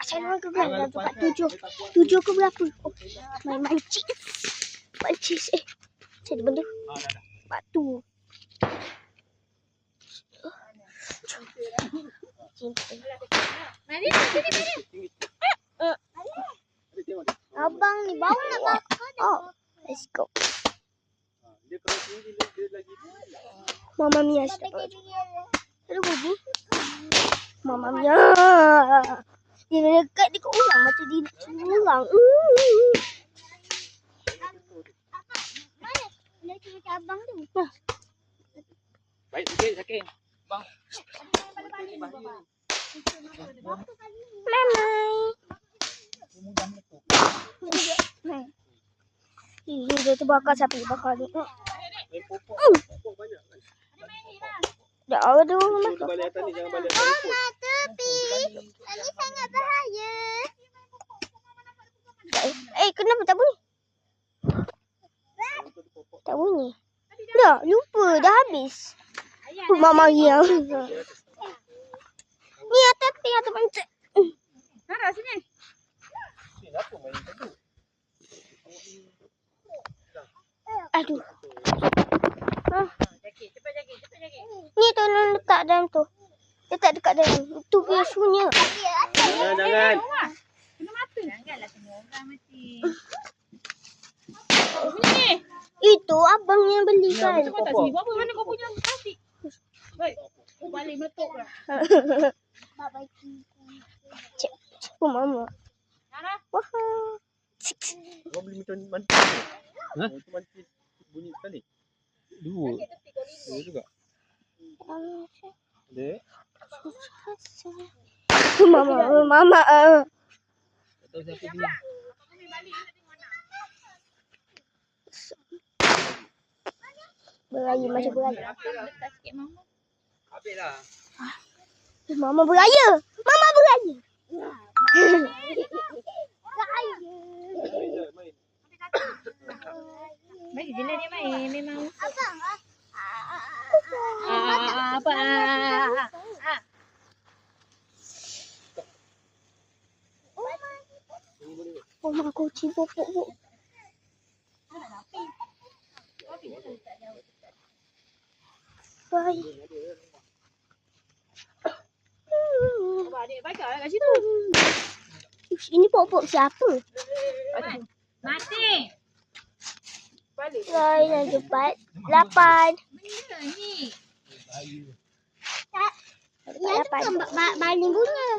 Saya ke berapa? Tempat 7. 7 ke berapa? Oh, main mancing. Mancing. Saya ada benda. Batu. Mari. Abang ni bawa nak bakar. Oh, let's go. Mama Mia sudah. Aduh, baby. Mama Mia. Dia dekat dekat orang macam dia nak curi orang. Mana? Dia curi abang tu. Baik sikit sakit. Bang. Mamai. Dia terbakar siapa yang bakar ni. Dah ada orang masuk. Mama tepi. Ini sangat bahaya. Kenapa tak bunyi? Tak bunyi. Dah, lupa. Dah habis. Mama yang. Ni atas tepi atau pancet. Nara sini. Aduh. Cepat jaga. Ni tolong letak dalam tu. Letak dekat dalam. Itu dia sunyi. Jangan. Kena mata. Janganlah kena orang mati. Bunyi. Itu abang yang beli kan. Kau tak sini. Buat apa? Mana kau punya plastik? Baik. Kau balik meletup lah. Cik mama. Nara. Wah. Kau beli macam mancing. Ha? Itu mancing bunyi sekali. Dua juga. Dek. Mama. Tak tahu siapa beli. Beraya macam beraya. Letak sikit mama. Habislah. Mama beraya. Mama beraya. Baik je lah dia main. Memang. Abang. Apa? Mama kucing popok. Baik. Adik baca kat situ. Ini popok siapa? Mati. Balik. Saya cepat. 8. Benda ni. Yang tu kan baling bunyi.